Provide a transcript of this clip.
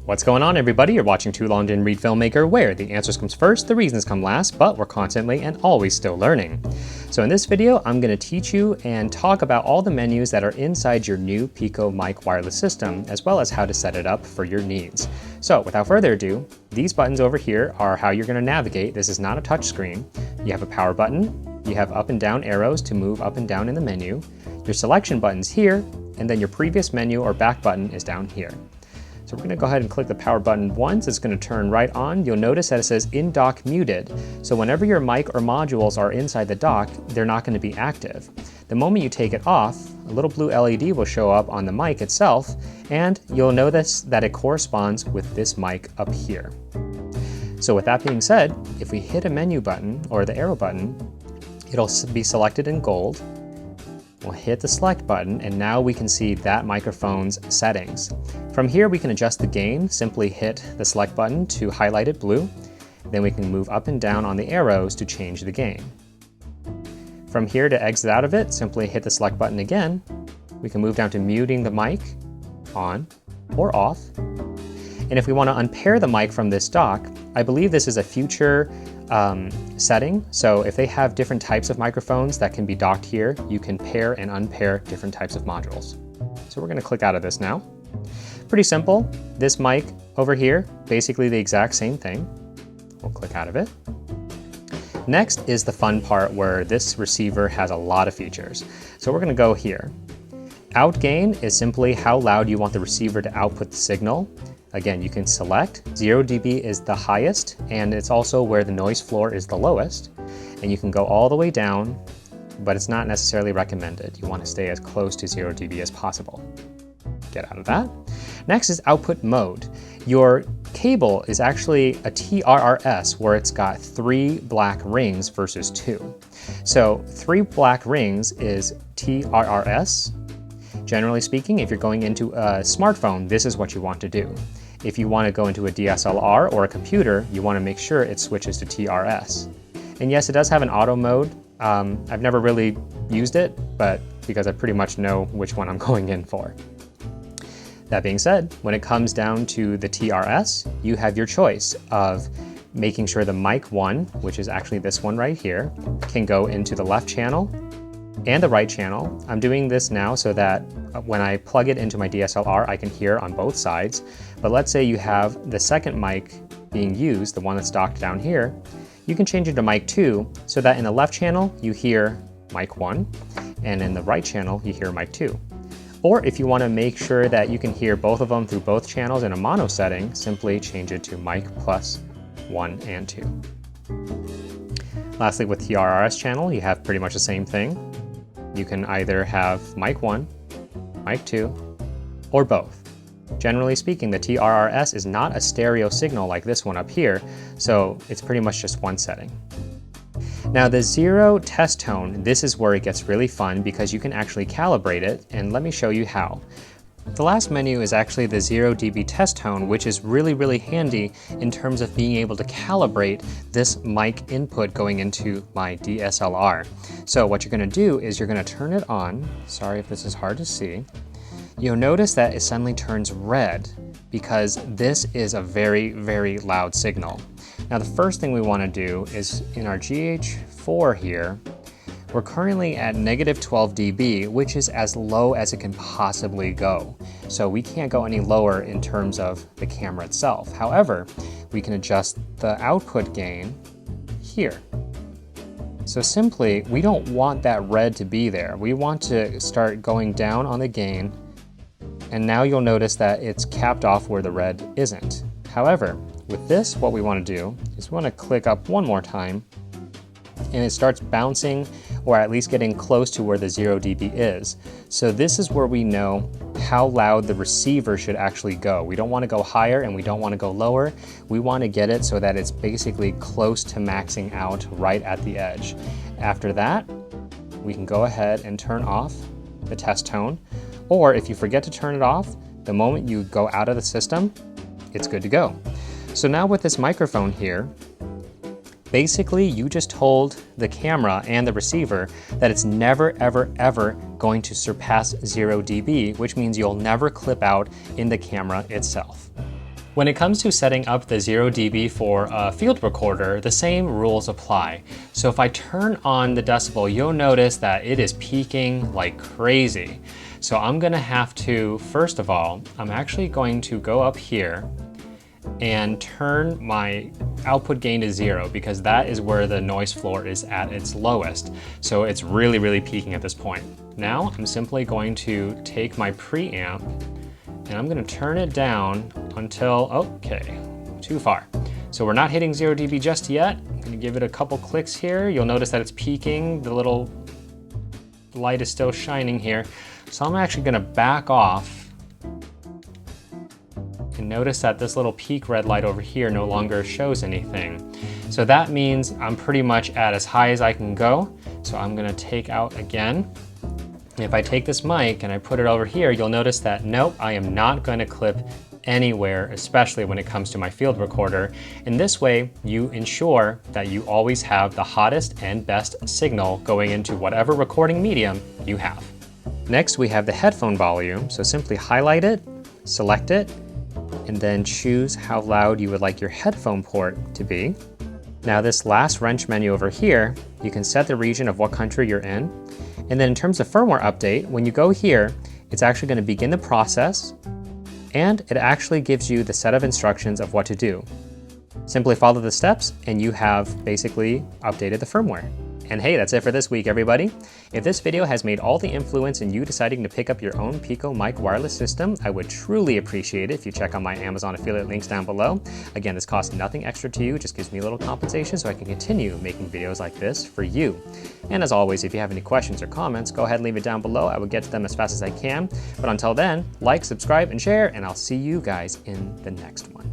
What's going on, everybody? You're watching Too Long Didn't Read Filmmaker, where the answers comes first, the reasons come last, but we're constantly and always still learning. So in this video, I'm going to teach you and talk about all the menus that are inside your new PicoMic wireless system, as well as how to set it up for your needs. So without further ado, these buttons over here are how you're going to navigate. This is not a touch screen. You have a power button, you have up and down arrows to move up and down in the menu, your selection button's here, and then your previous menu or back button is down here. So we're going to go ahead and click the power button once. It's going to turn right on. You'll notice that it says in dock muted. So whenever your mic or modules are inside the dock, they're not going to be active. The moment you take it off, a little blue LED will show up on the mic itself, and you'll notice that it corresponds with this mic up here. So with that being said, if we hit a menu button or the arrow button, it'll be selected in gold. We'll hit the select button, and now we can see that microphone's settings. From here, we can adjust the gain. Simply hit the select button to highlight it blue. Then we can move up and down on the arrows to change the gain. From here, to exit out of it, simply hit the select button again. We can move down to muting the mic on or off. And if we want to unpair the mic from this dock, I believe this is a future setting. So if they have different types of microphones that can be docked here, you can pair and unpair different types of modules. So we're going to click out of this now. Pretty simple. This mic over here, basically the exact same thing. We'll click out of it. Next is the fun part where this receiver has a lot of features. So we're going to go here. Out gain is simply how loud you want the receiver to output the signal. Again, you can select 0 dB is the highest, and it's also where the noise floor is the lowest. And you can go all the way down, but it's not necessarily recommended. You want to stay as close to 0 dB as possible. Get out of that. Next is output mode. Your cable is actually a TRRS, where it's got 3 black rings versus 2. So 3 black rings is TRRS. Generally speaking, if you're going into a smartphone, this is what you want to do. If you want to go into a DSLR or a computer, you want to make sure it switches to TRS. And yes, it does have an auto mode. I've never really used it, but because I pretty much know which one I'm going in for. That being said, when it comes down to the TRS, you have your choice of making sure the mic 1, which is actually this one right here, can go into the left channel and the right channel. I'm doing this now so that when I plug it into my DSLR, I can hear on both sides. But let's say you have the second mic being used, the one that's docked down here, you can change it to mic 2 so that in the left channel, you hear mic 1, and in the right channel, you hear mic 2. Or if you want to make sure that you can hear both of them through both channels in a mono setting, simply change it to mic plus 1 and 2. Lastly, with TRRS channel, you have pretty much the same thing. You can either have mic 1, mic 2, or both. Generally speaking, the TRRS is not a stereo signal like this one up here, so it's pretty much just one setting. Now the 0 test tone, this is where it gets really fun because you can actually calibrate it, and let me show you how. The last menu is actually the 0 dB test tone, which is really handy in terms of being able to calibrate this mic input going into my DSLR. So what you're going to do is you're going to turn it on. Sorry if this is hard to see. You'll notice that it suddenly turns red because this is a very loud signal. Now the first thing we want to do is in our GH4 here, we're currently at -12 dB, which is as low as it can possibly go. So we can't go any lower in terms of the camera itself. However, we can adjust the output gain here. So simply, we don't want that red to be there. We want to start going down on the gain, and now you'll notice that it's capped off where the red isn't. However, with this, what we want to do is we want to click up one more time, and it starts bouncing, or at least getting close to where the 0 dB is. So this is where we know how loud the receiver should actually go. We don't want to go higher and we don't want to go lower. We want to get it so that it's basically close to maxing out right at the edge. After that, we can go ahead and turn off the test tone, or if you forget to turn it off, the moment you go out of the system, it's good to go. So now with this microphone here, basically you just told the camera and the receiver that it's never ever going to surpass 0 dB, which means you'll never clip out in the camera itself. When it comes to setting up the 0 dB for a field recorder, the same rules apply. So if I turn on the decibel, you'll notice that it is peaking like crazy. So I'm gonna have to, first of all, I'm actually going to go up here and turn my output gain to 0 because that is where the noise floor is at its lowest. So it's really, really peaking at this point. Now I'm simply going to take my preamp and I'm gonna turn it down until, okay, too far. So we're not hitting 0 dB just yet. I'm gonna give it a couple clicks here. You'll notice that it's peaking. The little light is still shining here. So I'm actually gonna back off and notice that this little peak red light over here no longer shows anything. So that means I'm pretty much at as high as I can go. So I'm gonna take out again. If I take this mic and I put it over here, you'll notice that nope, I am not going to clip anywhere, especially when it comes to my field recorder. In this way, you ensure that you always have the hottest and best signal going into whatever recording medium you have. Next, we have the headphone volume. So simply highlight it, select it, and then choose how loud you would like your headphone port to be. Now this last wrench menu over here, you can set the region of what country you're in. And then in terms of firmware update, when you go here, it's actually going to begin the process, and it actually gives you the set of instructions of what to do. Simply follow the steps and you have basically updated the firmware. And hey, that's it for this week, everybody. If this video has made all the influence in you deciding to pick up your own PicoMic wireless system, I would truly appreciate it if you check out my Amazon affiliate links down below. Again, this costs nothing extra to you, just gives me a little compensation so I can continue making videos like this for you. And as always, if you have any questions or comments, go ahead and leave it down below. I will get to them as fast as I can. But until then, like, subscribe, and share, and I'll see you guys in the next one.